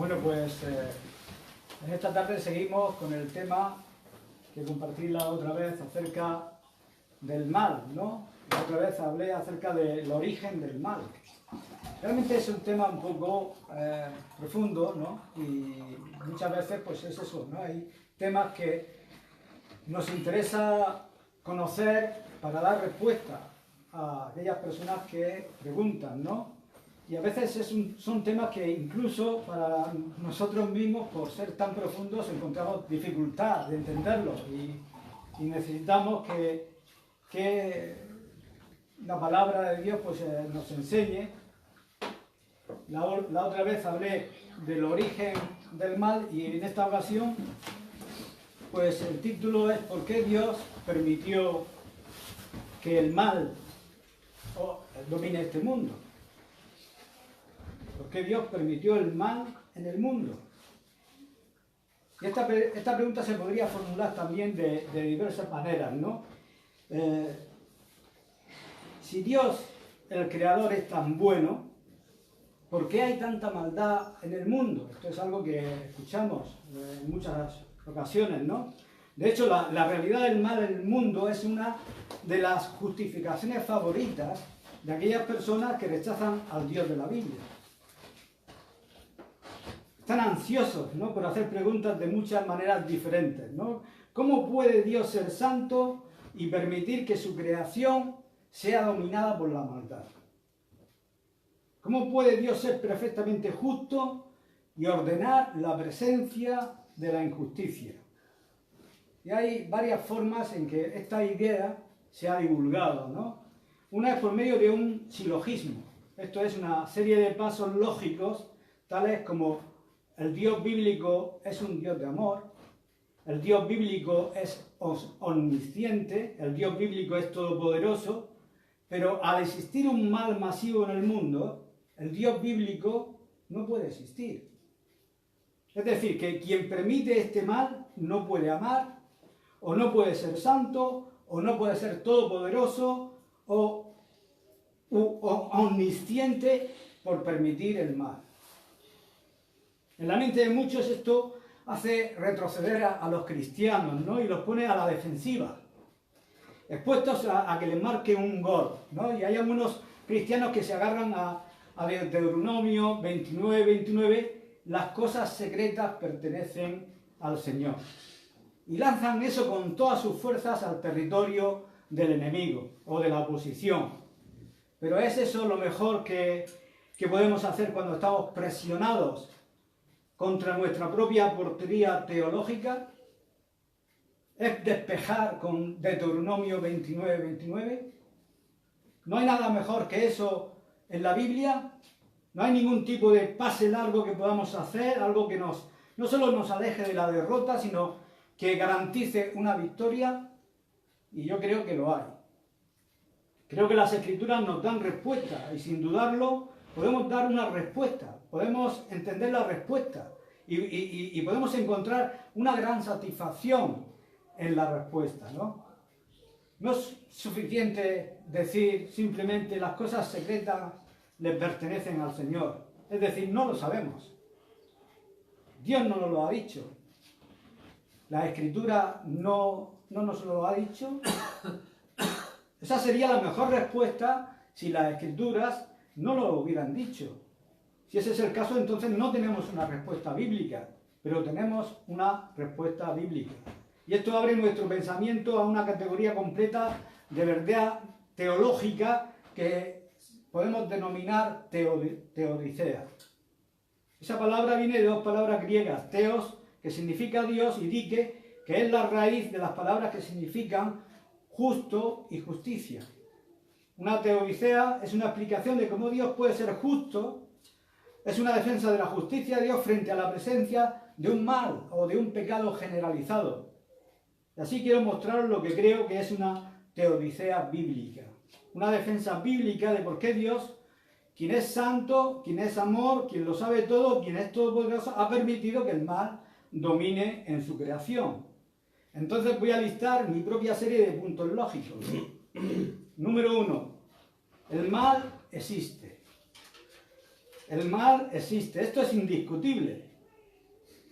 Bueno, pues en esta tarde seguimos con el tema que compartí la otra vez acerca del mal, ¿no? La otra vez hablé acerca del origen del mal. Realmente es un tema un poco profundo, ¿no? Y muchas veces pues es eso, ¿no? Hay temas que nos interesa conocer para dar respuesta a aquellas personas que preguntan, ¿no? Y a veces son temas que incluso para nosotros mismos, por ser tan profundos, encontramos dificultad de entenderlos y necesitamos que la palabra de Dios pues, nos enseñe. La otra vez hablé del origen del mal y en esta ocasión pues el título es ¿por qué Dios permitió que el mal domine este mundo? ¿Por qué Dios permitió el mal en el mundo? Y esta pregunta se podría formular también de diversas maneras, ¿no? Si Dios, el Creador, es tan bueno, ¿por qué hay tanta maldad en el mundo? Esto es algo que escuchamos en muchas ocasiones, ¿no? De hecho, la realidad del mal en el mundo es una de las justificaciones favoritas de aquellas personas que rechazan al Dios de la Biblia. Están ansiosos, ¿no?, por hacer preguntas de muchas maneras diferentes, ¿no? ¿Cómo puede Dios ser santo y permitir que su creación sea dominada por la maldad? ¿Cómo puede Dios ser perfectamente justo y ordenar la presencia de la injusticia? Y hay varias formas en que esta idea se ha divulgado, ¿no? Una es por medio de un silogismo. Esto es una serie de pasos lógicos, tales como el Dios bíblico es un Dios de amor, el Dios bíblico es omnisciente, el Dios bíblico es todopoderoso, pero al existir un mal masivo en el mundo, el Dios bíblico no puede existir. Es decir, que quien permite este mal no puede amar, o no puede ser santo, o no puede ser todopoderoso, o omnisciente por permitir el mal. En la mente de muchos esto hace retroceder a los cristianos, ¿no? Y los pone a la defensiva, expuestos a que les marque un gol, ¿no? Y hay algunos cristianos que se agarran a Deuteronomio 29, las cosas secretas pertenecen al Señor. Y lanzan eso con todas sus fuerzas al territorio del enemigo o de la oposición. Pero ¿es eso lo mejor que podemos hacer cuando estamos presionados contra nuestra propia portería teológica? ¿Es despejar con Deuteronomio 29? ¿No hay nada mejor que eso en la Biblia? ¿No hay ningún tipo de pase largo que podamos hacer? Algo que no solo nos aleje de la derrota, sino que garantice una victoria. Y yo creo que lo hay. Creo que las Escrituras nos dan respuesta y sin dudarlo podemos dar una respuesta, podemos entender la respuesta y podemos encontrar una gran satisfacción en la respuesta, ¿no? No es suficiente decir simplemente las cosas secretas le pertenecen al Señor. Es decir, no lo sabemos. Dios no nos lo ha dicho. La Escritura no nos lo ha dicho. Esa sería la mejor respuesta si las Escrituras no lo hubieran dicho. Si ese es el caso, entonces no tenemos una respuesta bíblica, pero tenemos una respuesta bíblica. Y esto abre nuestro pensamiento a una categoría completa de verdad teológica que podemos denominar teodicea. Esa palabra viene de dos palabras griegas, teos, que significa Dios, y dike, que es la raíz de las palabras que significan justo y justicia. Una teodicea es una explicación de cómo Dios puede ser justo, es una defensa de la justicia de Dios frente a la presencia de un mal o de un pecado generalizado. Y así quiero mostraros lo que creo que es una teodicea bíblica. Una defensa bíblica de por qué Dios, quien es santo, quien es amor, quien lo sabe todo, quien es todopoderoso, ha permitido que el mal domine en su creación. Entonces voy a listar mi propia serie de puntos lógicos. Número 1. El mal existe. El mal existe, esto es indiscutible.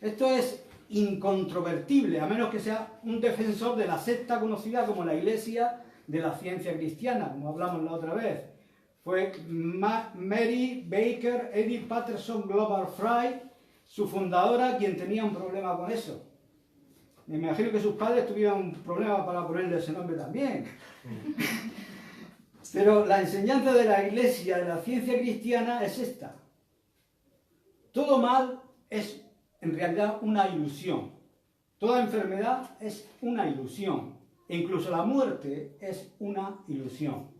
Esto es incontrovertible, a menos que sea un defensor de la secta conocida como la Iglesia de la Ciencia Cristiana, como hablamos la otra vez. Fue Mary Baker Eddy Patterson Glover Fry, su fundadora, quien tenía un problema con eso. Me imagino que sus padres tuvieron un problema para ponerle ese nombre también. Pero la enseñanza de la Iglesia de la Ciencia Cristiana es esta. Todo mal es en realidad una ilusión. Toda enfermedad es una ilusión. E incluso la muerte es una ilusión.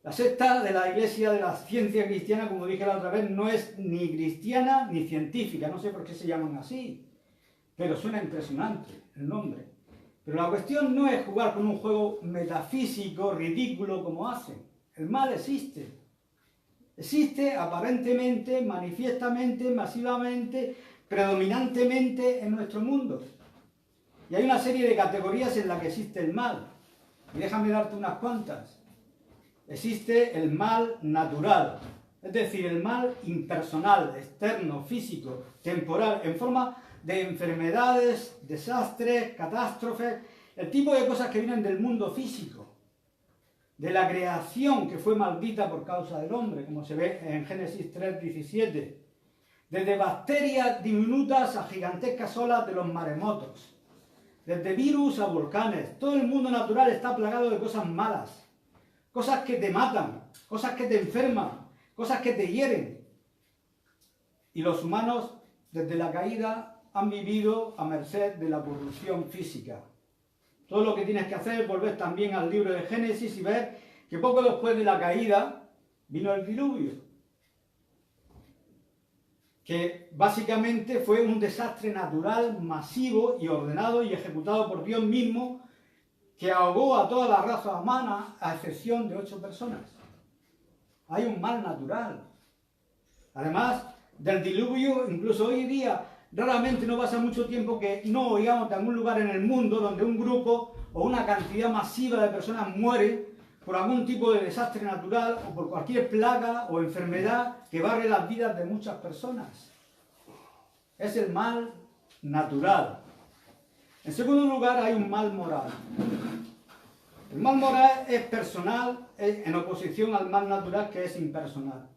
La secta de la Iglesia de la Ciencia Cristiana, como dije la otra vez, no es ni cristiana ni científica. No sé por qué se llaman así, pero suena impresionante el nombre. Pero la cuestión no es jugar con un juego metafísico, ridículo, como hacen. El mal existe. Existe aparentemente, manifiestamente, masivamente, predominantemente en nuestro mundo. Y hay una serie de categorías en las que existe el mal. Y déjame darte unas cuantas. Existe el mal natural, es decir, el mal impersonal, externo, físico, temporal, en forma de enfermedades, desastres, catástrofes, el tipo de cosas que vienen del mundo físico, de la creación que fue maldita por causa del hombre, como se ve en Génesis 3:17, desde bacterias diminutas a gigantescas olas de los maremotos, desde virus a volcanes. Todo el mundo natural está plagado de cosas malas, cosas que te matan, cosas que te enferman, cosas que te hieren. Y los humanos, desde la caída, han vivido a merced de la corrupción física. Todo lo que tienes que hacer es volver también al libro de Génesis y ver que poco después de la caída vino el diluvio, que básicamente fue un desastre natural, masivo y ordenado y ejecutado por Dios mismo, que ahogó a toda la raza humana, a excepción de 8 personas. Hay un mal natural. Además del diluvio, incluso hoy día, raramente no pasa mucho tiempo que no oigamos de algún lugar en el mundo donde un grupo o una cantidad masiva de personas muere por algún tipo de desastre natural o por cualquier plaga o enfermedad que barre las vidas de muchas personas. Es el mal natural. En segundo lugar, hay un mal moral. El mal moral es personal en oposición al mal natural, que es impersonal.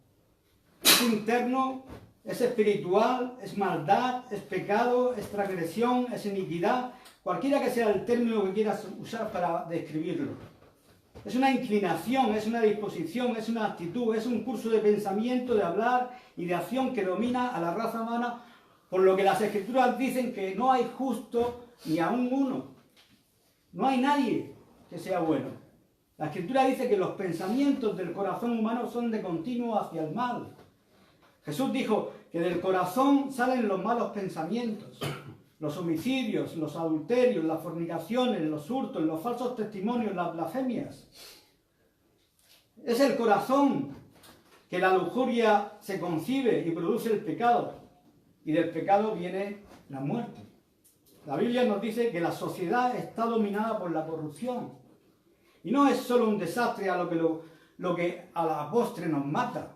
Es interno, es espiritual, es maldad, es pecado, es transgresión, es iniquidad, cualquiera que sea el término que quieras usar para describirlo. Es una inclinación, es una disposición, es una actitud, es un curso de pensamiento, de hablar y de acción que domina a la raza humana, por lo que las Escrituras dicen que no hay justo ni aún uno. No hay nadie que sea bueno. La Escritura dice que los pensamientos del corazón humano son de continuo hacia el mal. Jesús dijo que del corazón salen los malos pensamientos, los homicidios, los adulterios, las fornicaciones, los hurtos, los falsos testimonios, las blasfemias. Es el corazón que la lujuria se concibe y produce el pecado, y del pecado viene la muerte. La Biblia nos dice que la sociedad está dominada por la corrupción, y no es solo un desastre a lo que a la postre nos mata,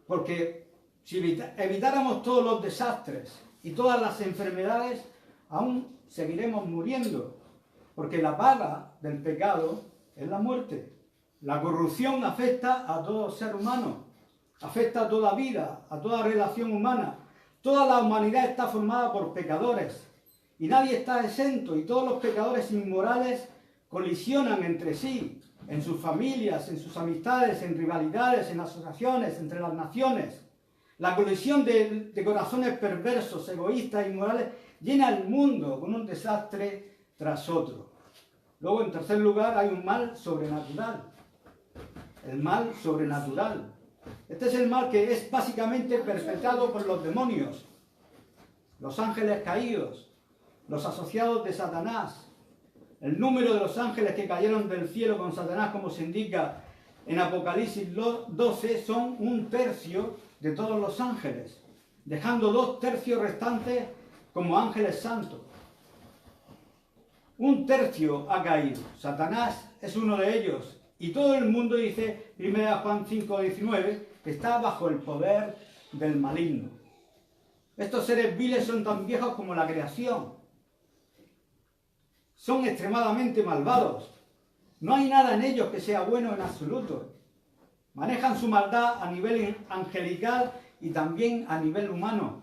porque si evitáramos todos los desastres y todas las enfermedades, aún seguiremos muriendo, porque la paga del pecado es la muerte. La corrupción afecta a todo ser humano, afecta a toda vida, a toda relación humana. Toda la humanidad está formada por pecadores y nadie está exento, y todos los pecadores inmorales colisionan entre sí, en sus familias, en sus amistades, en rivalidades, en asociaciones, entre las naciones. La colisión de corazones perversos, egoístas, inmorales, llena el mundo con un desastre tras otro. Luego, en tercer lugar, hay un mal sobrenatural. El mal sobrenatural. Este es el mal que es básicamente perpetrado por los demonios, los ángeles caídos, los asociados de Satanás. El número de los ángeles que cayeron del cielo con Satanás, como se indica en Apocalipsis 12, son 1/3 de todos los ángeles, dejando 2/3 restantes como ángeles santos. 1/3 ha caído. Satanás es uno de ellos. Y todo el mundo dice 1 Juan 5:19, que está bajo el poder del maligno. Estos seres viles son tan viejos como la creación. Son extremadamente malvados. No hay nada en ellos que sea bueno en absoluto. Manejan su maldad a nivel angelical y también a nivel humano.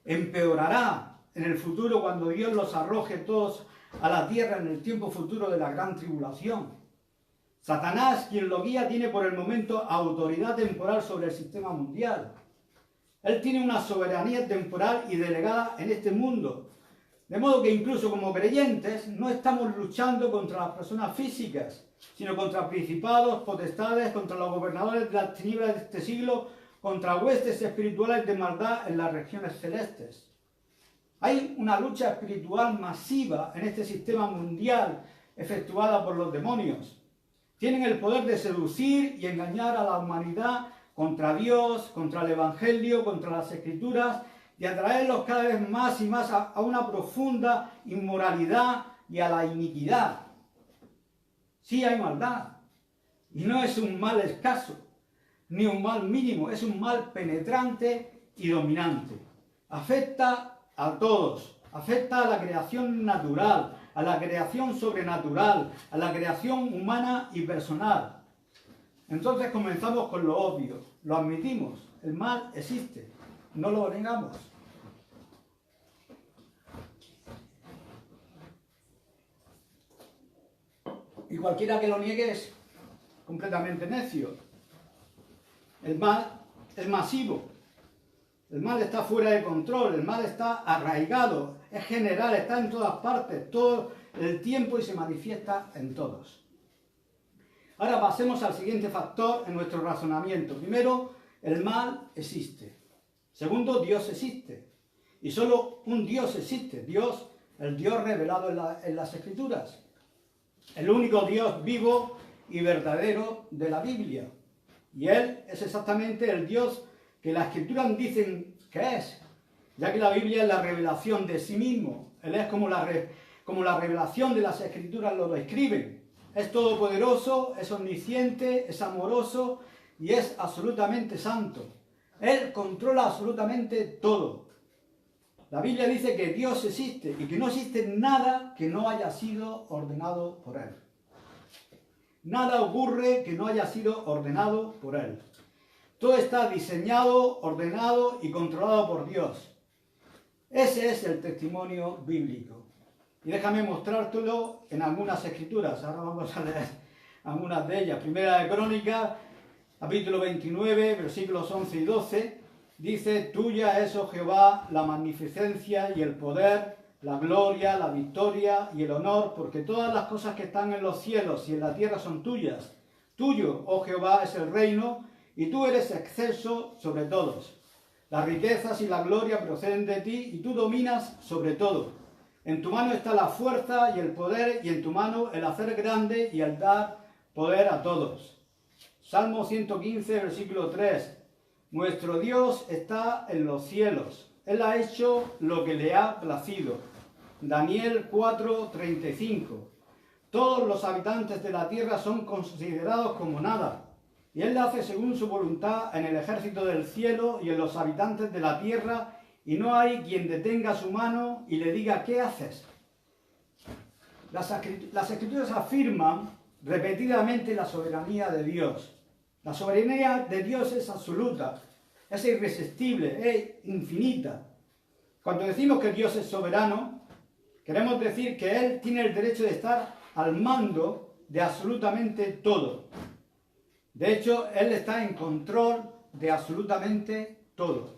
Empeorará en el futuro cuando Dios los arroje todos a la tierra en el tiempo futuro de la gran tribulación. Satanás, quien lo guía, tiene por el momento autoridad temporal sobre el sistema mundial. Él tiene una soberanía temporal y delegada en este mundo. De modo que incluso como creyentes no estamos luchando contra las personas físicas, sino contra principados, potestades, contra los gobernadores de las tinieblas de este siglo, contra huestes espirituales de maldad en las regiones celestes. Hay una lucha espiritual masiva en este sistema mundial efectuada por los demonios. Tienen el poder de seducir y engañar a la humanidad contra Dios, contra el Evangelio, contra las Escrituras, y atraerlos cada vez más y más a una profunda inmoralidad y a la iniquidad. Sí hay maldad, y no es un mal escaso, ni un mal mínimo, es un mal penetrante y dominante. Afecta a todos, afecta a la creación natural, a la creación sobrenatural, a la creación humana y personal. Entonces comenzamos con lo obvio, lo admitimos, el mal existe, no lo negamos. Y cualquiera que lo niegue es completamente necio. El mal es masivo. El mal está fuera de control, el mal está arraigado, es general, está en todas partes, todo el tiempo y se manifiesta en todos. Ahora pasemos al siguiente factor en nuestro razonamiento. Primero, el mal existe. Segundo, Dios existe. Y solo un Dios existe, Dios, el Dios revelado en las Escrituras. El único Dios vivo y verdadero de la Biblia. Y Él es exactamente el Dios que las Escrituras dicen que es, ya que la Biblia es la revelación de sí mismo. Él es como la revelación de las Escrituras lo describen. Es todopoderoso, es omnisciente, es amoroso y es absolutamente santo. Él controla absolutamente todo. La Biblia dice que Dios existe y que no existe nada que no haya sido ordenado por Él. Nada ocurre que no haya sido ordenado por Él. Todo está diseñado, ordenado y controlado por Dios. Ese es el testimonio bíblico. Y déjame mostrártelo en algunas escrituras. Ahora vamos a leer algunas de ellas. Primera de Crónicas, capítulo 29, versículos 11 y 12. Dice: tuya es, oh Jehová, la magnificencia y el poder, la gloria, la victoria y el honor, porque todas las cosas que están en los cielos y en la tierra son tuyas. Tuyo, oh Jehová, es el reino, y tú eres excelso sobre todos. Las riquezas y la gloria proceden de ti, y tú dominas sobre todo. En tu mano está la fuerza y el poder, y en tu mano el hacer grande y el dar poder a todos. Salmo 115, versículo 3. Nuestro Dios está en los cielos. Él ha hecho lo que le ha placido. Daniel 4:35. Todos los habitantes de la tierra son considerados como nada. Y Él hace según su voluntad en el ejército del cielo y en los habitantes de la tierra, y no hay quien detenga su mano y le diga: ¿qué haces? Las Escrituras afirman repetidamente la soberanía de Dios. La soberanía de Dios es absoluta, es irresistible, es infinita. Cuando decimos que Dios es soberano, queremos decir que Él tiene el derecho de estar al mando de absolutamente todo. De hecho, Él está en control de absolutamente todo.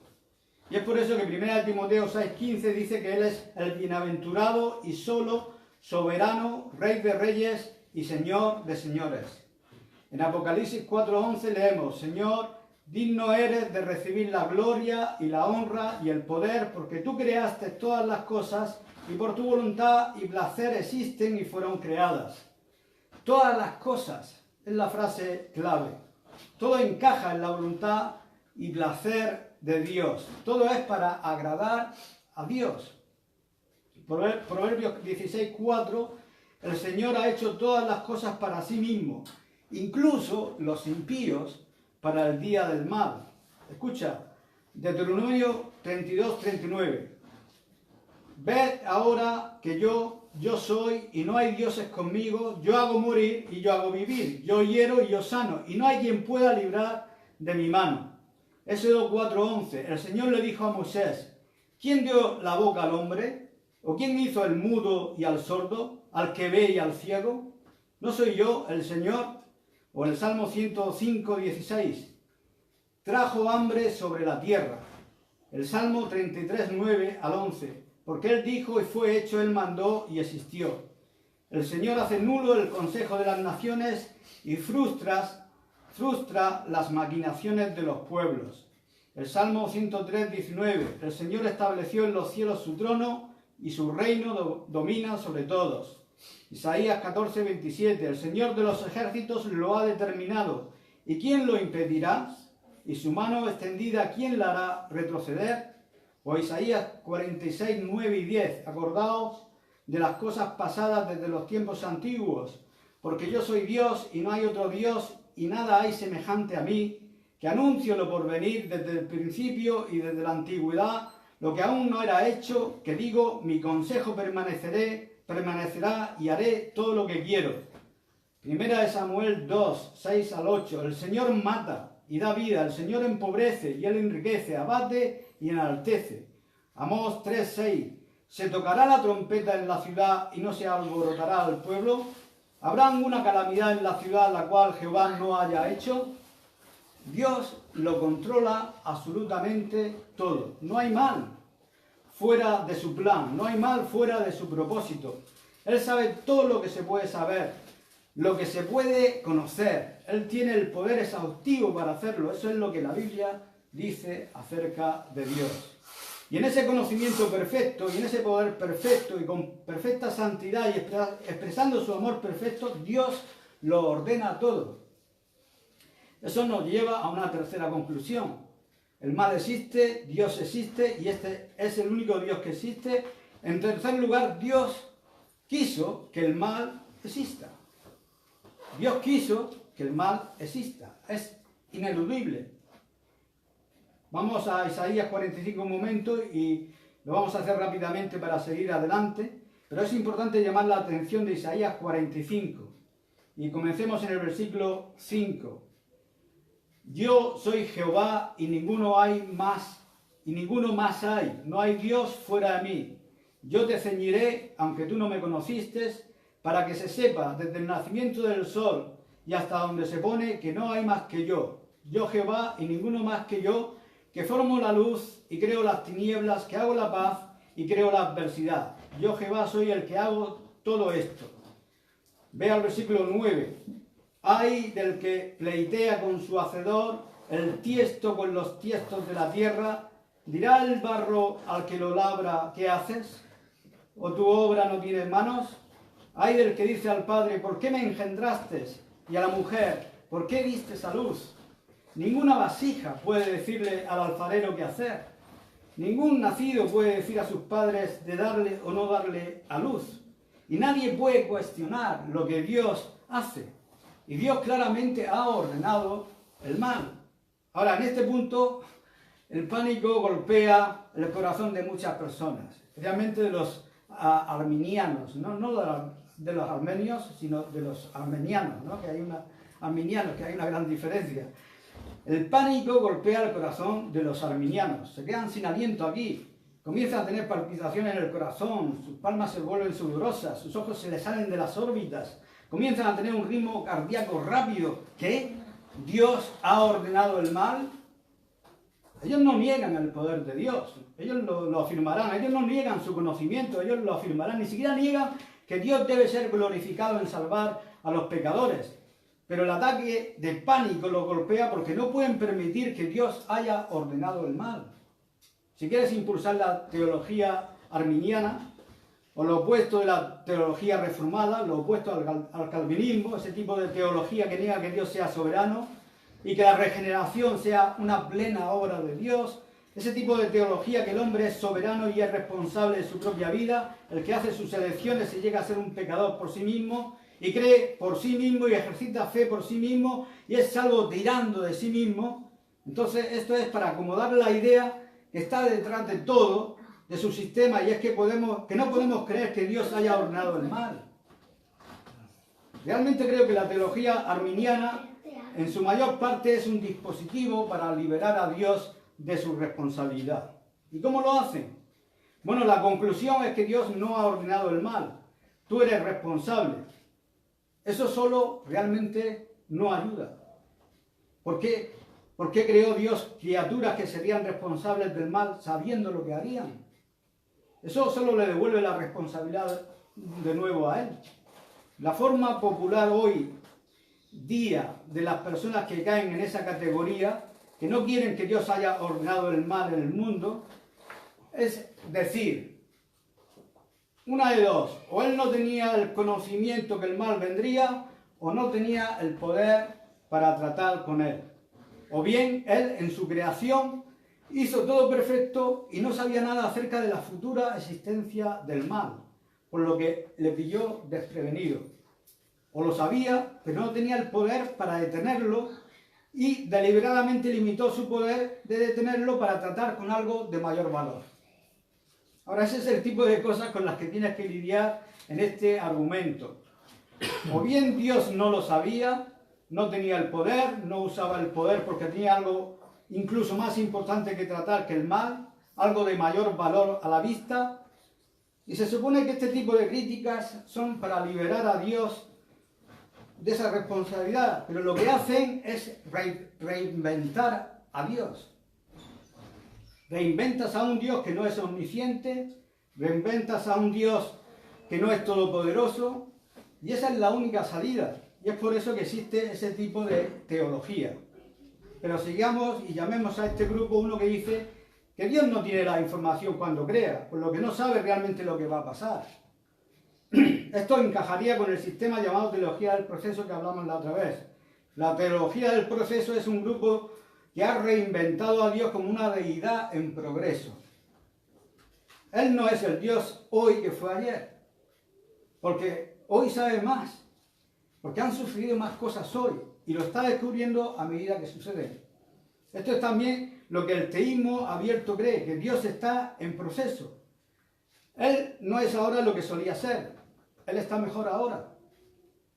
Y es por eso que 1 Timoteo 6:15 dice que Él es el bienaventurado y solo soberano, Rey de reyes y Señor de señores. En Apocalipsis 4:11 leemos: Señor, digno eres de recibir la gloria y la honra y el poder, porque tú creaste todas las cosas y por tu voluntad y placer existen y fueron creadas. Todas las cosas es la frase clave. Todo encaja en la voluntad y placer de Dios. Todo es para agradar a Dios. Proverbios 16:4: el Señor ha hecho todas las cosas para sí mismo, incluso los impíos para el día del mal. Escucha, Deuteronomio 32:39. Ved ahora que yo soy y no hay dioses conmigo, yo hago morir y yo hago vivir, yo hiero y yo sano, y no hay quien pueda librar de mi mano. Éxodo 4:11. El Señor le dijo a Moisés: ¿quién dio la boca al hombre? ¿O quién hizo el mudo y al sordo, al que ve y al ciego? ¿No soy yo el Señor? O el Salmo 105:16. Trajo hambre sobre la tierra. El Salmo 33:9 al 11. Porque Él dijo y fue hecho, Él mandó y existió. El Señor hace nulo el consejo de las naciones y frustra las maquinaciones de los pueblos. El Salmo 103:19. El Señor estableció en los cielos su trono y su reino domina sobre todos. Isaías 14:27. El Señor de los ejércitos lo ha determinado. ¿Y quién lo impedirá? Y su mano extendida, ¿quién la hará retroceder? O Isaías 46:9 y 10. Acordaos de las cosas pasadas desde los tiempos antiguos, porque yo soy Dios y no hay otro Dios, y nada hay semejante a mí, que anuncio lo por venir desde el principio y desde la antigüedad, lo que aún no era hecho, que digo, mi consejo permanecerá y haré todo lo que quiero. Primera de Samuel 2:6 al 8. El Señor mata y da vida, el Señor empobrece y Él enriquece, abate y enaltece. Amós 3:6. ¿Se tocará la trompeta en la ciudad y no se alborotará al pueblo? ¿Habrá alguna calamidad en la ciudad la cual Jehová no haya hecho? Dios lo controla absolutamente todo. No hay mal fuera de su plan, no hay mal fuera de su propósito. Él sabe todo lo que se puede saber, lo que se puede conocer. Él tiene el poder exhaustivo para hacerlo. Eso es lo que la Biblia dice acerca de Dios. Y en ese conocimiento perfecto, y en ese poder perfecto, y con perfecta santidad, y expresando su amor perfecto, Dios lo ordena todo. Eso nos lleva a una tercera conclusión. El mal existe, Dios existe, y este es el único Dios que existe. En tercer lugar, Dios quiso que el mal exista. Dios quiso que el mal exista. Es ineludible. Vamos a Isaías 45 un momento y lo vamos a hacer rápidamente para seguir adelante, pero es importante llamar la atención de Isaías 45. Y comencemos en el versículo 5. Yo soy Jehová y ninguno más hay, no hay Dios fuera de mí. Yo te ceñiré, aunque tú no me conociste, para que se sepa desde el nacimiento del sol y hasta donde se pone que no hay más que yo. Yo Jehová y ninguno más que yo, que formo la luz y creo las tinieblas, que hago la paz y creo la adversidad. Yo Jehová soy el que hago todo esto. Ve al versículo 9. Ay del que pleitea con su hacedor, el tiesto con los tiestos de la tierra. ¿Dirá el barro al que lo labra, qué haces? ¿O tu obra no tiene manos? Ay del que dice al padre, ¿por qué me engendraste? Y a la mujer, ¿por qué diste a luz? Ninguna vasija puede decirle al alfarero qué hacer. Ningún nacido puede decir a sus padres de darle o no darle a luz. Y nadie puede cuestionar lo que Dios hace. Y Dios claramente ha ordenado el mal. Ahora, en este punto, el pánico golpea el corazón de muchas personas, especialmente de los arminianos, no de los armenios, sino de los armenianos, ¿no? que hay una gran diferencia. El pánico golpea el corazón de los arminianos. Se quedan sin aliento aquí. Comienzan a tener palpitaciones en el corazón. Sus palmas se vuelven sudorosas. Sus ojos se les salen de las órbitas. Comienzan a tener un ritmo cardíaco rápido. ¿Qué? ¿Dios ha ordenado el mal? Ellos no niegan el poder de Dios. Ellos lo afirmarán. Ellos no niegan su conocimiento. Ellos lo afirmarán. Ni siquiera niegan que Dios debe ser glorificado en salvar a los pecadores. Pero el ataque de pánico lo golpea porque no pueden permitir que Dios haya ordenado el mal. Si quieres impulsar la teología arminiana, o lo opuesto de la teología reformada, lo opuesto al calvinismo, ese tipo de teología que niega que Dios sea soberano y que la regeneración sea una plena obra de Dios, ese tipo de teología que el hombre es soberano y es responsable de su propia vida, el que hace sus elecciones y llega a ser un pecador por sí mismo, y cree por sí mismo y ejercita fe por sí mismo y es salvo tirando de sí mismo. Entonces esto es para acomodar la idea que está detrás de todo, de su sistema, y es que no podemos creer que Dios haya ordenado el mal. Realmente creo que la teología arminiana en su mayor parte es un dispositivo para liberar a Dios de su responsabilidad. ¿Y cómo lo hacen? Bueno, la conclusión es que Dios no ha ordenado el mal. Tú eres responsable. Eso solo realmente no ayuda. ¿Por qué creó Dios criaturas que serían responsables del mal sabiendo lo que harían? Eso solo le devuelve la responsabilidad de nuevo a Él. La forma popular hoy día de las personas que caen en esa categoría, que no quieren que Dios haya ordenado el mal en el mundo, es decir, una de dos: o él no tenía el conocimiento que el mal vendría, o no tenía el poder para tratar con él. O bien él en su creación hizo todo perfecto y no sabía nada acerca de la futura existencia del mal, por lo que le pilló desprevenido. O lo sabía, pero no tenía el poder para detenerlo y deliberadamente limitó su poder de detenerlo para tratar con algo de mayor valor. Ahora, ese es el tipo de cosas con las que tienes que lidiar en este argumento. O bien Dios no lo sabía, no tenía el poder, no usaba el poder porque tenía algo incluso más importante que tratar que el mal, algo de mayor valor a la vista. Y se supone que este tipo de críticas son para liberar a Dios de esa responsabilidad, pero lo que hacen es reinventar a Dios. Reinventas a un Dios que no es omnisciente, reinventas a un Dios que no es todopoderoso, y esa es la única salida, y es por eso que existe ese tipo de teología. Pero sigamos y llamemos a este grupo uno que dice que Dios no tiene la información cuando crea, por lo que no sabe realmente lo que va a pasar. Esto encajaría con el sistema llamado teología del proceso que hablamos la otra vez. La teología del proceso es un grupo que ha reinventado a Dios como una deidad en progreso. Él no es el Dios hoy que fue ayer, porque hoy sabe más, porque han sucedido más cosas hoy y lo está descubriendo a medida que suceden. Esto es también lo que el teísmo abierto cree, que Dios está en proceso. Él no es ahora lo que solía ser, Él está mejor ahora.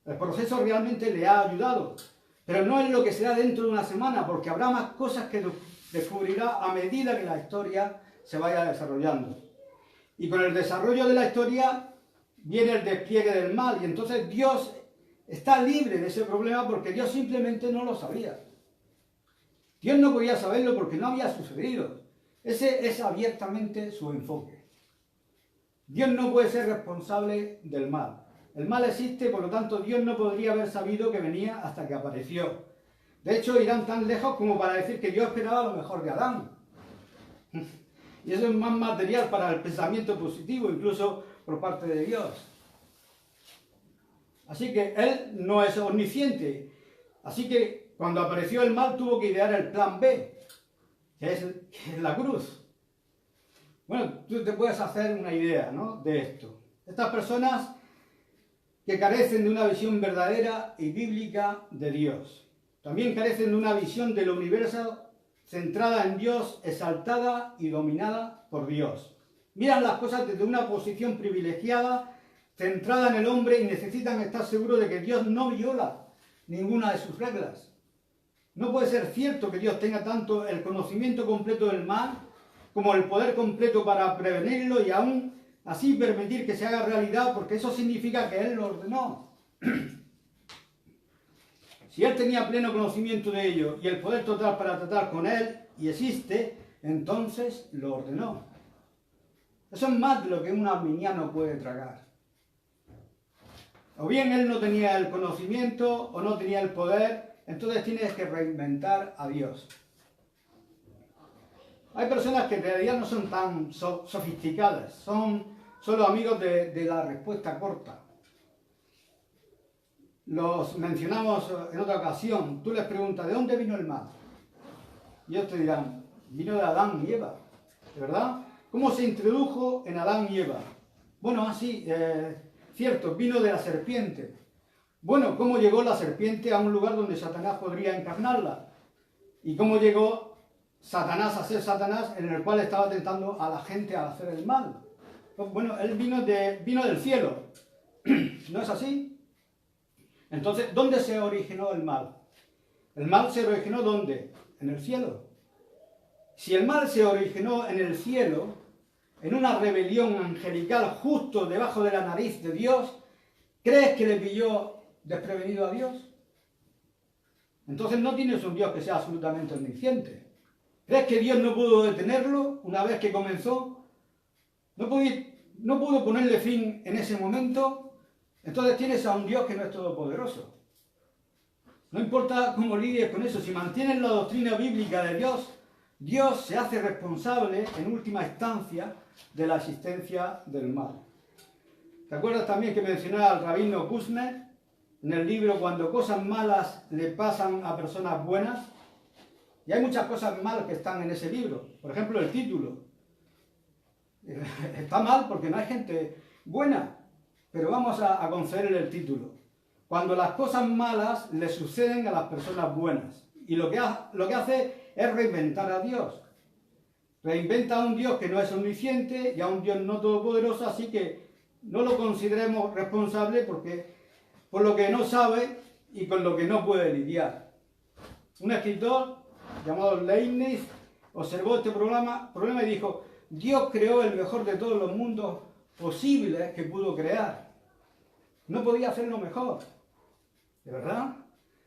El proceso realmente le ha ayudado, pero no es lo que será dentro de una semana, porque habrá más cosas que descubrirá a medida que la historia se vaya desarrollando. Y con el desarrollo de la historia viene el despliegue del mal, y entonces Dios está libre de ese problema porque Dios simplemente no lo sabía. Dios no podía saberlo porque no había sucedido. Ese es abiertamente su enfoque. Dios no puede ser responsable del mal. El mal existe, por lo tanto Dios no podría haber sabido que venía hasta que apareció. De hecho, irán tan lejos como para decir que Dios esperaba lo mejor de Adán. Y eso es más material para el pensamiento positivo, incluso por parte de Dios. Así que Él no es omnisciente. Así que cuando apareció el mal tuvo que idear el plan B, que es la cruz. Bueno, tú te puedes hacer una idea, ¿no?, de esto. Estas personas que carecen de una visión verdadera y bíblica de Dios. También carecen de una visión del universo centrada en Dios, exaltada y dominada por Dios. Miran las cosas desde una posición privilegiada, centrada en el hombre, y necesitan estar seguros de que Dios no viola ninguna de sus reglas. No puede ser cierto que Dios tenga tanto el conocimiento completo del mal como el poder completo para prevenirlo y aún así permitir que se haga realidad, porque eso significa que Él lo ordenó. Si Él tenía pleno conocimiento de ello y el poder total para tratar con Él, y existe, entonces lo ordenó. Eso es más de lo que un arminiano puede tragar. O bien Él no tenía el conocimiento o no tenía el poder, entonces tienes que reinventar a Dios. Hay personas que en realidad no son tan sofisticadas, son solo amigos de la respuesta corta. Los mencionamos en otra ocasión. Tú les preguntas, ¿de dónde vino el mal? Y ellos te dirán, vino de Adán y Eva, ¿verdad? ¿Cómo se introdujo en Adán y Eva? Bueno, así, cierto, vino de la serpiente. Bueno, ¿cómo llegó la serpiente a un lugar donde Satanás podría encarnarla? ¿Y cómo llegó Satanás a ser Satanás, en el cual estaba tentando a la gente a hacer el mal? Pues bueno, él vino del cielo. ¿No es así? Entonces, ¿dónde se originó el mal? ¿El mal se originó dónde? En el cielo. Si el mal se originó en el cielo, en una rebelión angelical justo debajo de la nariz de Dios, ¿crees que le pilló desprevenido a Dios? Entonces no tienes un Dios que sea absolutamente omnisciente. ¿Crees que Dios no pudo detenerlo una vez que comenzó? ¿No pudo ponerle fin en ese momento? Entonces tienes a un Dios que no es todopoderoso. No importa cómo lidies con eso, si mantienes la doctrina bíblica de Dios, Dios se hace responsable en última instancia de la existencia del mal. ¿Te acuerdas también que mencionaba al rabino Kushner en el libro Cuando cosas malas le pasan a personas buenas? Y hay muchas cosas malas que están en ese libro. Por ejemplo, el título. Está mal porque no hay gente buena, pero vamos a concederle el título. Cuando las cosas malas le suceden a las personas buenas. Y lo que hace es reinventar a Dios. Reinventa a un Dios que no es omnisciente y a un Dios no todopoderoso, así que no lo consideremos responsable por lo que no sabe y con lo que no puede lidiar. Un escritor llamado Leibniz observó este problema y dijo: Dios creó el mejor de todos los mundos posibles que pudo crear. No podía hacerlo mejor. ¿De verdad?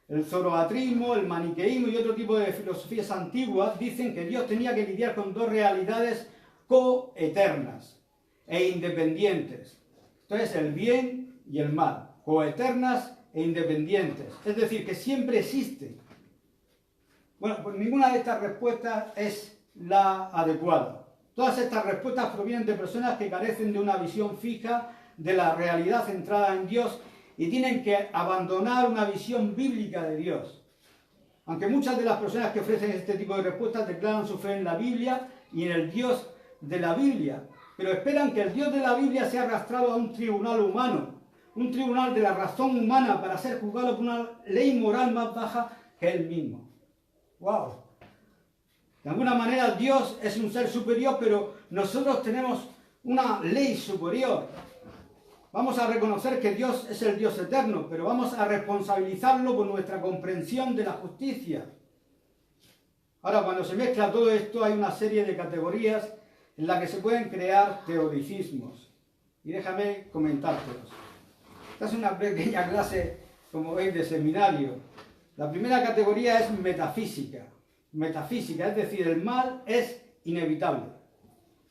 El zoroastrismo, el maniqueísmo y otro tipo de filosofías antiguas dicen que Dios tenía que lidiar con dos realidades coeternas e independientes. Entonces, el bien y el mal, coeternas e independientes. Es decir, que siempre existen. Bueno, pues ninguna de estas respuestas es la adecuada. Todas estas respuestas provienen de personas que carecen de una visión fija de la realidad centrada en Dios y tienen que abandonar una visión bíblica de Dios. Aunque muchas de las personas que ofrecen este tipo de respuestas declaran su fe en la Biblia y en el Dios de la Biblia, pero esperan que el Dios de la Biblia sea arrastrado a un tribunal humano, un tribunal de la razón humana para ser juzgado por una ley moral más baja que él mismo. ¡Wow! De alguna manera Dios es un ser superior, pero nosotros tenemos una ley superior. Vamos a reconocer que Dios es el Dios eterno, pero vamos a responsabilizarlo por nuestra comprensión de la justicia. Ahora, cuando se mezcla todo esto, hay una serie de categorías en las que se pueden crear teodicismos. Y déjame comentártelos. Esta es una pequeña clase, como veis, de seminario. La primera categoría es metafísica. Metafísica, es decir, el mal es inevitable.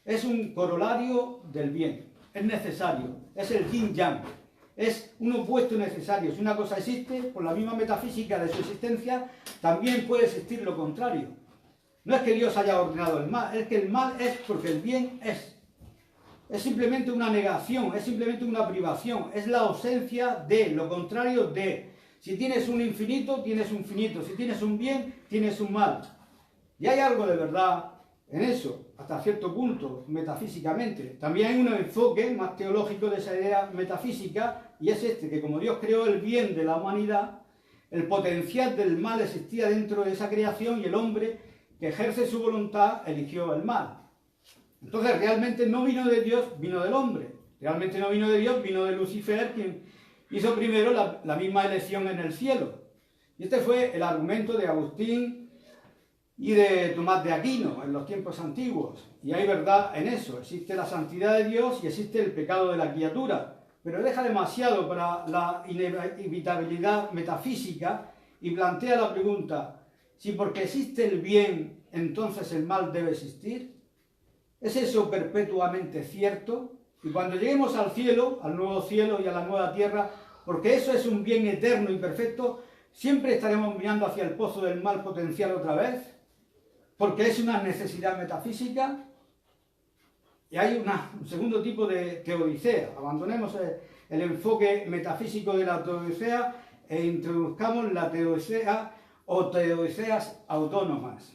Es un corolario del bien. Es necesario, es el yin-yang, es un opuesto necesario. Si una cosa existe, por la misma metafísica de su existencia, también puede existir lo contrario. No es que Dios haya ordenado el mal, es que el mal es porque el bien es. Es simplemente una negación, es simplemente una privación, es la ausencia de, lo contrario de. Si tienes un infinito, tienes un finito. Si tienes un bien, tienes un mal. Y hay algo de verdad en eso, hasta cierto punto, metafísicamente. También hay un enfoque más teológico de esa idea metafísica, y es este, que como Dios creó el bien de la humanidad, el potencial del mal existía dentro de esa creación y el hombre que ejerce su voluntad eligió el mal. Entonces realmente no vino de Dios, vino del hombre. Realmente no vino de Dios, vino de Lucifer, quien hizo primero la misma elección en el cielo. Y este fue el argumento de Agustín y de Tomás de Aquino en los tiempos antiguos. Y hay verdad en eso. Existe la santidad de Dios y existe el pecado de la criatura. Pero deja demasiado para la inevitabilidad metafísica y plantea la pregunta: si porque existe el bien, entonces el mal debe existir. ¿Es eso perpetuamente cierto? Y cuando lleguemos al cielo, al nuevo cielo y a la nueva tierra, porque eso es un bien eterno y perfecto, ¿siempre estaremos mirando hacia el pozo del mal potencial otra vez? Porque es una necesidad metafísica. Y hay un segundo tipo de teodicea. Abandonemos el enfoque metafísico de la teodicea e introduzcamos la teodicea o teodiceas autónomas.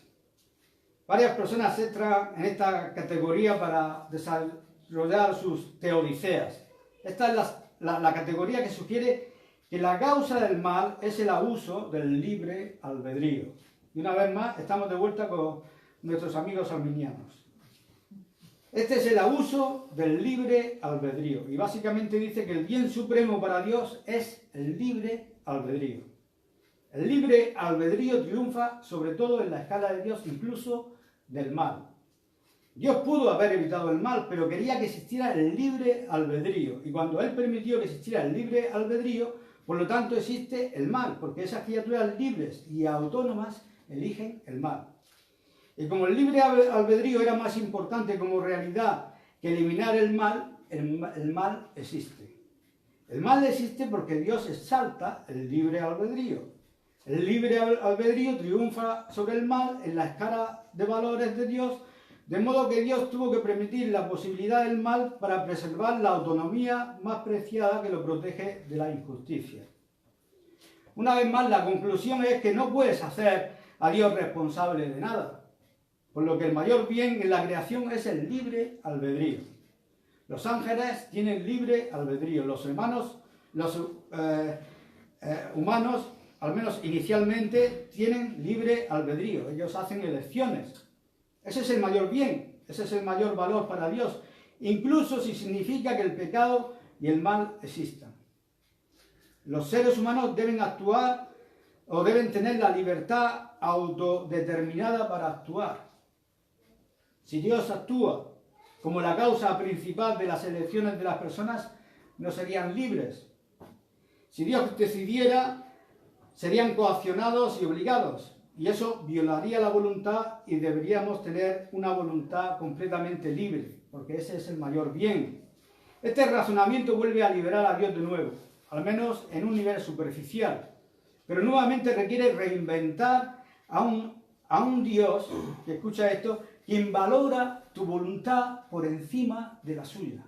Varias personas entran en esta categoría para desarrollar sus teodiceas. Esta es la categoría que sugiere que la causa del mal es el abuso del libre albedrío. Y una vez más, estamos de vuelta con nuestros amigos arminianos. Este es el abuso del libre albedrío. Y básicamente dice que el bien supremo para Dios es el libre albedrío. El libre albedrío triunfa sobre todo en la escala de Dios, incluso del mal. Dios pudo haber evitado el mal, pero quería que existiera el libre albedrío. Y cuando Él permitió que existiera el libre albedrío, por lo tanto existe el mal, porque esas criaturas libres y autónomas eligen el mal. Y como el libre albedrío era más importante como realidad que eliminar el mal existe. El mal existe porque Dios exalta el libre albedrío. El libre albedrío triunfa sobre el mal en la escala de valores de Dios, de modo que Dios tuvo que permitir la posibilidad del mal para preservar la autonomía más preciada que lo protege de la injusticia. Una vez más, la conclusión es que no puedes hacer a Dios responsable de nada, por lo que el mayor bien en la creación es el libre albedrío. Los ángeles tienen libre albedrío, los humanos, al menos inicialmente, tienen libre albedrío, ellos hacen elecciones. Ese es el mayor bien, ese es el mayor valor para Dios, incluso si significa que el pecado y el mal existan. Los seres humanos deben actuar o deben tener la libertad autodeterminada para actuar. Si Dios actúa como la causa principal de las elecciones de las personas, no serían libres. Si Dios decidiera, serían coaccionados y obligados. Y eso violaría la voluntad y deberíamos tener una voluntad completamente libre, porque ese es el mayor bien. Este razonamiento vuelve a liberar a Dios de nuevo, al menos en un nivel superficial. Pero nuevamente requiere reinventar a un Dios, que escucha esto, quien valora tu voluntad por encima de la suya.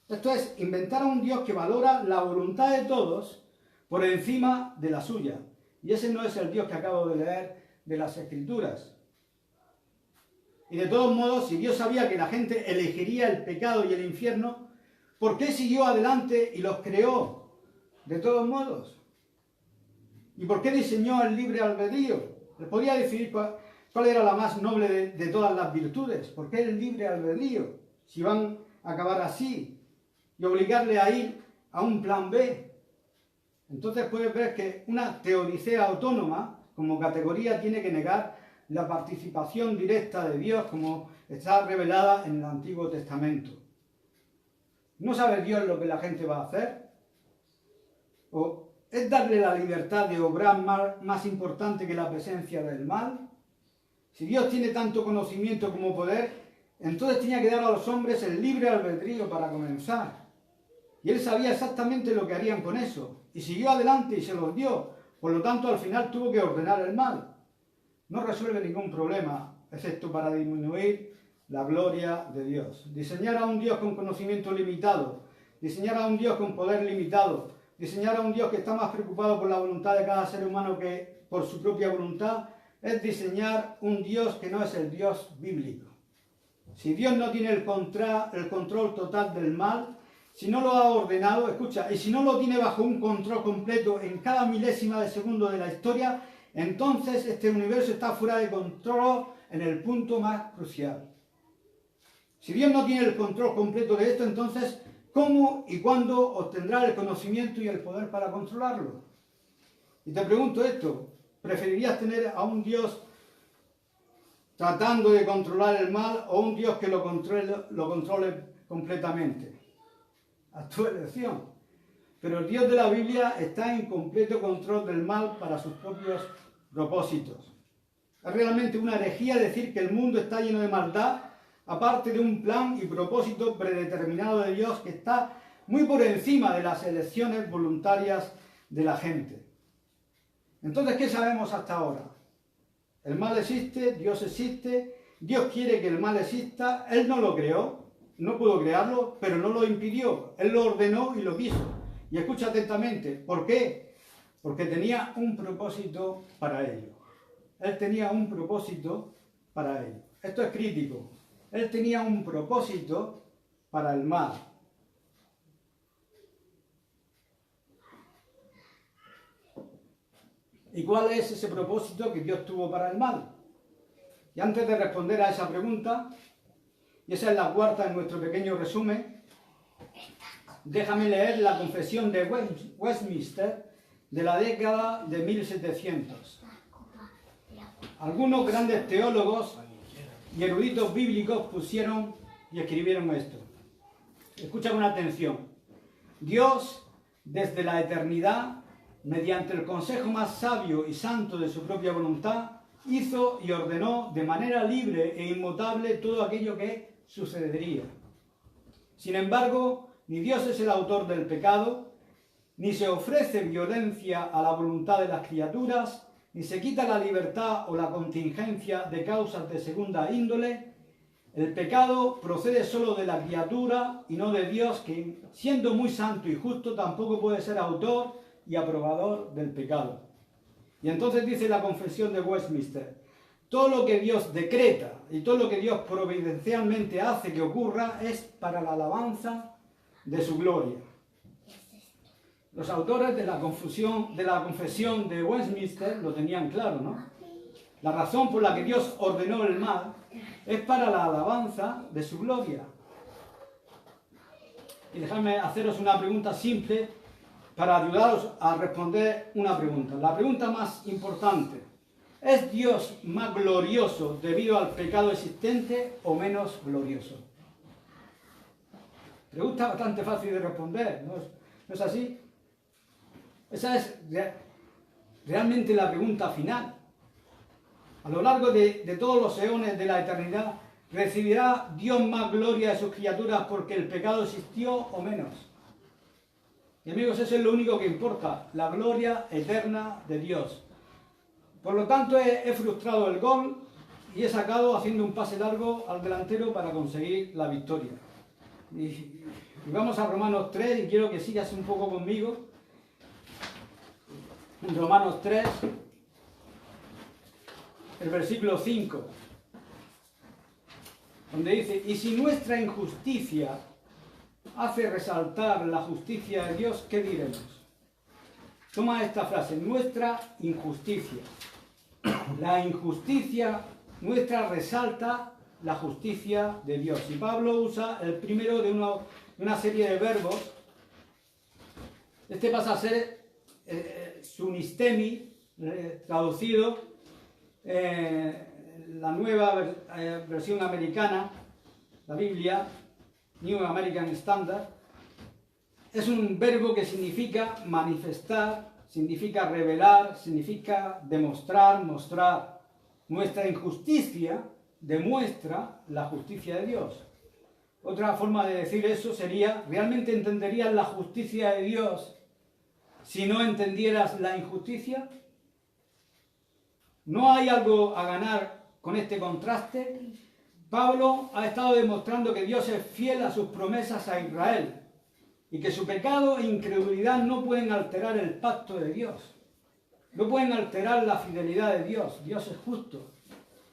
Esto es, inventar a un Dios que valora la voluntad de todos por encima de la suya. Y ese no es el Dios que acabo de leer de las Escrituras. Y de todos modos, si Dios sabía que la gente elegiría el pecado y el infierno, ¿por qué siguió adelante y los creó de todos modos? ¿Y por qué diseñó el libre albedrío? Le podía decidir cuál era la más noble de todas las virtudes. ¿Por qué el libre albedrío? Si van a acabar así y obligarle a ir a un plan B. Entonces puedes ver que una teodicea autónoma, como categoría, tiene que negar la participación directa de Dios, como está revelada en el Antiguo Testamento. ¿No sabe Dios lo que la gente va a hacer? ¿O es darle la libertad de obrar más importante que la presencia del mal? Si Dios tiene tanto conocimiento como poder, entonces tenía que dar a los hombres el libre albedrío para comenzar. Y Él sabía exactamente lo que harían con eso. Y siguió adelante y se los dio. Por lo tanto, al final tuvo que ordenar el mal. No resuelve ningún problema, excepto para disminuir la gloria de Dios. Diseñar a un Dios con conocimiento limitado, diseñar a un Dios con poder limitado, diseñar a un Dios que está más preocupado por la voluntad de cada ser humano que por su propia voluntad, es diseñar un Dios que no es el Dios bíblico. Si Dios no tiene el control total del mal, si no lo ha ordenado, escucha, y si no lo tiene bajo un control completo en cada milésima de segundo de la historia, entonces este universo está fuera de control en el punto más crucial. Si Dios no tiene el control completo de esto, entonces, ¿cómo y cuándo obtendrá el conocimiento y el poder para controlarlo? Y te pregunto esto, ¿preferirías tener a un Dios tratando de controlar el mal o un Dios que lo controle completamente? A tu elección. Pero el Dios de la Biblia está en completo control del mal para sus propios propósitos. Es realmente una herejía decir que el mundo está lleno de maldad, aparte de un plan y propósito predeterminado de Dios que está muy por encima de las elecciones voluntarias de la gente. Entonces, ¿qué sabemos hasta ahora? El mal existe, Dios existe, Dios quiere que el mal exista, Él no lo creó, no pudo crearlo, pero no lo impidió, Él lo ordenó y lo quiso. Y escucha atentamente, ¿por qué? Porque tenía un propósito para ello. Él tenía un propósito para ello. Esto es crítico. Él tenía un propósito para el mal. ¿Y cuál es ese propósito que Dios tuvo para el mal? Y antes de responder a esa pregunta, y esa es la cuarta en nuestro pequeño resumen, déjame leer la Confesión de Westminster de la década de 1700. Algunos grandes teólogos y eruditos bíblicos pusieron y escribieron esto. Escucha con atención. Dios, desde la eternidad, mediante el consejo más sabio y santo de su propia voluntad, hizo y ordenó de manera libre e inmutable todo aquello que sucedería. Sin embargo, ni Dios es el autor del pecado, ni se ofrece violencia a la voluntad de las criaturas, ni se quita la libertad o la contingencia de causas de segunda índole. El pecado procede solo de la criatura y no de Dios, que, siendo muy santo y justo, tampoco puede ser autor y aprobador del pecado. Y entonces dice la Confesión de Westminster: todo lo que Dios decreta y todo lo que Dios providencialmente hace que ocurra es para la alabanza de su gloria. Los autores de la Confesión de Westminster lo tenían claro, ¿no? La razón por la que Dios ordenó el mal es para la alabanza de su gloria. Y dejadme haceros una pregunta simple para ayudaros a responder una pregunta. La pregunta más importante: ¿es Dios más glorioso debido al pecado existente o menos glorioso? Pregunta bastante fácil de responder, ¿no es así? Esa es realmente la pregunta final. A lo largo de todos los eones de la eternidad, ¿recibirá Dios más gloria de sus criaturas porque el pecado existió o menos? Y amigos, eso es lo único que importa, la gloria eterna de Dios. Por lo tanto, he frustrado el gol y he sacado haciendo un pase largo al delantero para conseguir la victoria. Y vamos a Romanos 3 y quiero que sigas un poco conmigo. En Romanos 3, el versículo 5, donde dice: y si nuestra injusticia hace resaltar la justicia de Dios, ¿qué diremos? Toma esta frase: nuestra injusticia. La injusticia nuestra resalta la justicia de Dios. Y Pablo usa el primero de una serie de verbos. Este pasa a ser sunistemi, traducido la nueva versión americana, la Biblia, New American Standard. Es un verbo que significa manifestar, significa revelar, significa demostrar, mostrar. Nuestra injusticia demuestra la justicia de Dios. Otra forma de decir eso sería: ¿realmente entenderías la justicia de Dios si no entendieras la injusticia? ¿No hay algo a ganar con este contraste? Pablo ha estado demostrando que Dios es fiel a sus promesas a Israel y que su pecado e incredulidad no pueden alterar el pacto de Dios. No pueden alterar la fidelidad de Dios. Dios es justo.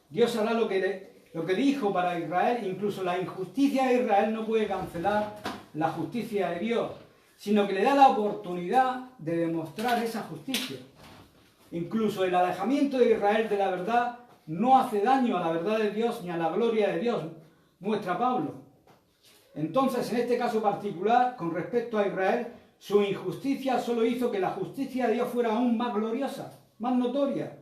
Dios hará lo que dijo para Israel. Incluso la injusticia de Israel no puede cancelar la justicia de Dios, sino que le da la oportunidad de demostrar esa justicia. Incluso el alejamiento de Israel de la verdad no hace daño a la verdad de Dios ni a la gloria de Dios, muestra Pablo. Entonces, en este caso particular, con respecto a Israel, su injusticia solo hizo que la justicia de Dios fuera aún más gloriosa, más notoria.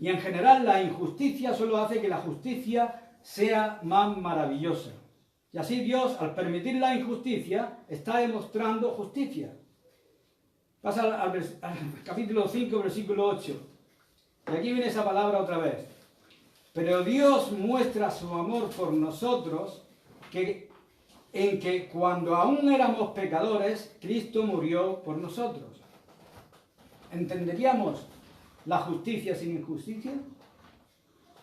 Y en general, la injusticia solo hace que la justicia sea más maravillosa. Y así Dios, al permitir la injusticia, está demostrando justicia. Pasa al capítulo 5, versículo 8. Y aquí viene esa palabra otra vez. Pero Dios muestra su amor por nosotros en que cuando aún éramos pecadores, Cristo murió por nosotros. ¿Entenderíamos la justicia sin injusticia?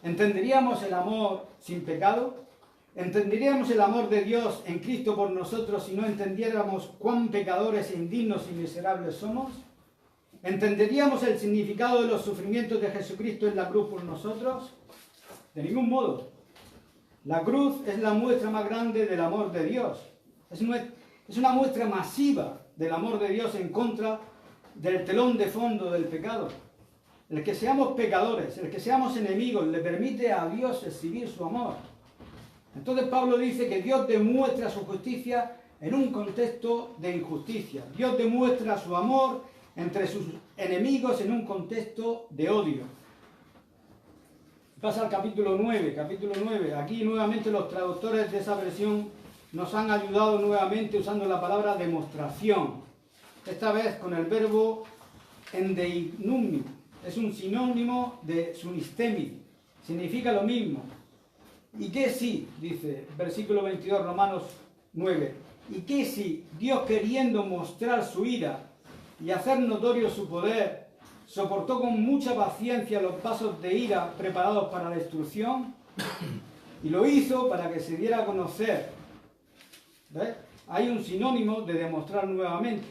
¿Entenderíamos el amor sin pecado? ¿Entenderíamos el amor de Dios en Cristo por nosotros si no entendiéramos cuán pecadores, indignos y miserables somos? ¿Entenderíamos el significado de los sufrimientos de Jesucristo en la cruz por nosotros? De ningún modo. La cruz es la muestra más grande del amor de Dios. Es una muestra masiva del amor de Dios en contra del telón de fondo del pecado. el que seamos pecadores, el que seamos enemigos, le permite a Dios exhibir su amor. Entonces Pablo dice que Dios demuestra su justicia en un contexto de injusticia. Dios demuestra su amor entre sus enemigos en un contexto de odio. Pasa al capítulo 9. Aquí nuevamente los traductores de esa versión nos han ayudado nuevamente usando la palabra demostración. Esta vez con el verbo endeinumni. Es un sinónimo de sunistemi. Significa lo mismo. ¿Y qué si? Dice, versículo 22, Romanos 9. ¿Y qué si Dios, queriendo mostrar su ira y hacer notorio su poder, soportó con mucha paciencia los vasos de ira preparados para la destrucción? Y lo hizo para que se diera a conocer. ¿Ves? Hay un sinónimo de demostrar nuevamente.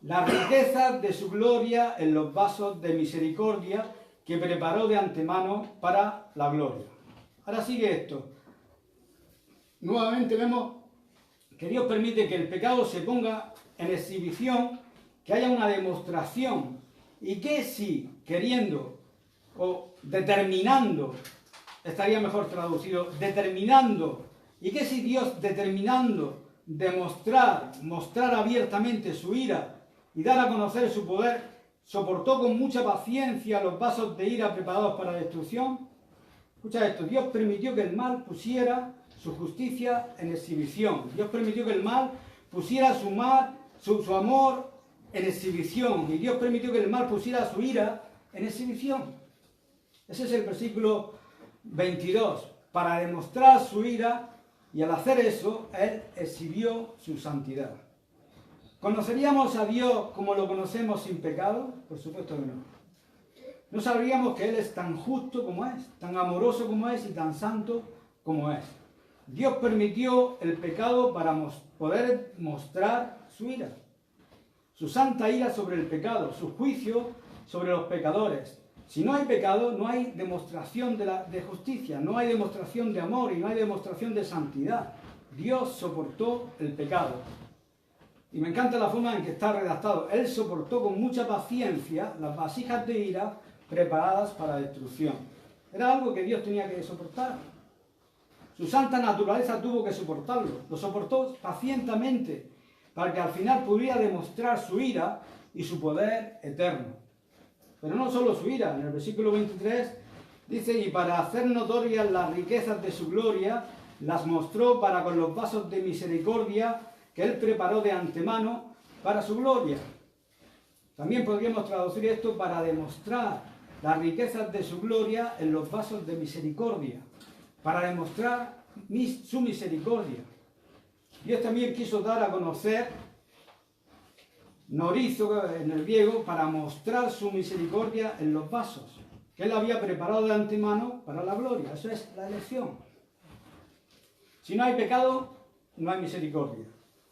La riqueza de su gloria en los vasos de misericordia que preparó de antemano para la gloria. Ahora sigue esto. Nuevamente vemos que Dios permite que el pecado se ponga en exhibición, que haya una demostración. Y que si queriendo o determinando, estaría mejor traducido, determinando, y que si Dios determinando mostrar abiertamente su ira y dar a conocer su poder, soportó con mucha paciencia los vasos de ira preparados para la destrucción. Escucha esto, Dios permitió que el mal pusiera su justicia en exhibición. Dios permitió que el mal pusiera su amor en exhibición. Y Dios permitió que el mal pusiera su ira en exhibición. Ese es el versículo 22. Para demostrar su ira, y al hacer eso, Él exhibió su santidad. ¿Conoceríamos a Dios como lo conocemos sin pecado? Por supuesto que no. No sabríamos que Él es tan justo como es, tan amoroso como es y tan santo como es. Dios permitió el pecado para poder mostrar su ira. Su santa ira sobre el pecado, su juicio sobre los pecadores. Si no hay pecado, no hay demostración de justicia, no hay demostración de amor y no hay demostración de santidad. Dios soportó el pecado. Y me encanta la forma en que está redactado. Él soportó con mucha paciencia las vasijas de ira preparadas para destrucción. Era algo que Dios tenía que soportar. Su santa naturaleza tuvo que soportarlo. Lo soportó pacientemente para que al final pudiera demostrar su ira y su poder eterno. Pero no solo su ira. En el versículo 23 dice, y para hacer notorias las riquezas de su gloria, las mostró para con los vasos de misericordia que Él preparó de antemano para su gloria. También podríamos traducir esto para demostrar las riquezas de su gloria en los vasos de misericordia, para demostrar su misericordia. Dios también quiso dar a conocer, norizo en el griego, para mostrar su misericordia en los vasos, que Él había preparado de antemano para la gloria. Eso es la elección. Si no hay pecado, no hay misericordia,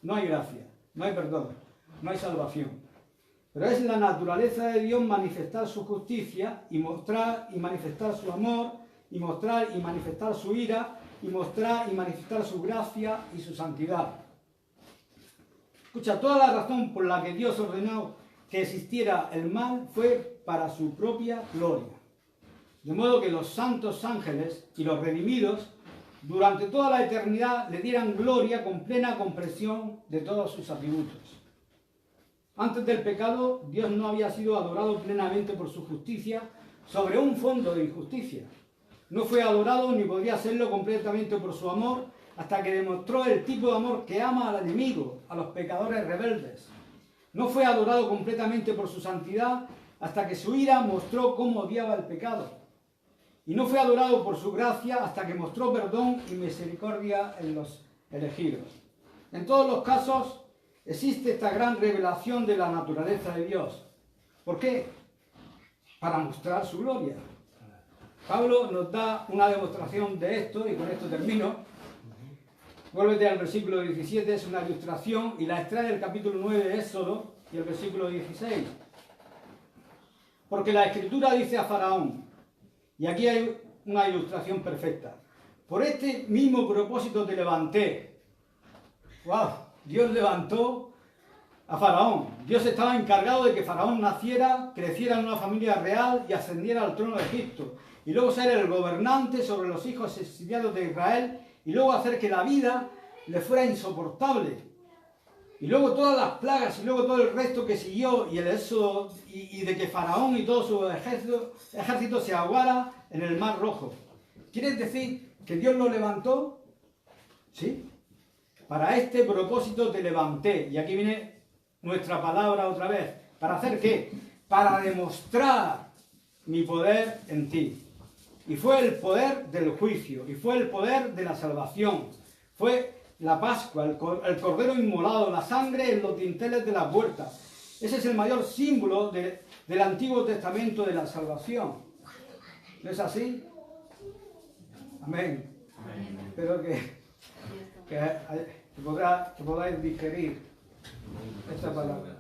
no hay gracia, no hay perdón, no hay salvación. Pero es la naturaleza de Dios manifestar su justicia y mostrar y manifestar su amor, y mostrar y manifestar su ira, y mostrar y manifestar su gracia y su santidad. Escucha, toda la razón por la que Dios ordenó que existiera el mal fue para su propia gloria. De modo que los santos ángeles y los redimidos durante toda la eternidad le dieran gloria con plena comprensión de todos sus atributos. Antes del pecado, Dios no había sido adorado plenamente por su justicia sobre un fondo de injusticia. No fue adorado ni podría serlo completamente por su amor hasta que demostró el tipo de amor que ama al enemigo, a los pecadores rebeldes. No fue adorado completamente por su santidad hasta que su ira mostró cómo odiaba el pecado. Y no fue adorado por su gracia hasta que mostró perdón y misericordia en los elegidos. En todos los casos existe esta gran revelación de la naturaleza de Dios. ¿Por qué? Para mostrar su gloria. Pablo nos da una demostración de esto, y con esto termino. Vuélvete al versículo 17, es una ilustración, y la extrae del capítulo 9 de Éxodo y el versículo 16. Porque la Escritura dice a Faraón, y aquí hay una ilustración perfecta, por este mismo propósito te levanté. ¡Wow! Dios levantó a Faraón. Dios estaba encargado de que Faraón naciera, creciera en una familia real y ascendiera al trono de Egipto. Y luego ser el gobernante sobre los hijos exiliados de Israel y luego hacer que la vida le fuera insoportable. Y luego todas las plagas y luego todo el resto que siguió y el éxodo y de que Faraón y todo su ejército se ahogara en el Mar Rojo. ¿Quiere decir que Dios lo levantó? ¿Sí? Para este propósito te levanté. Y aquí viene nuestra palabra otra vez. ¿Para hacer qué? Para demostrar mi poder en ti. Y fue el poder del juicio. Y fue el poder de la salvación. Fue la Pascua, el cordero inmolado, la sangre en los dinteles de la puerta. Ese es el mayor símbolo del Antiguo Testamento de la salvación. ¿No es así? Amén. Espero que podáis digerir esta palabra.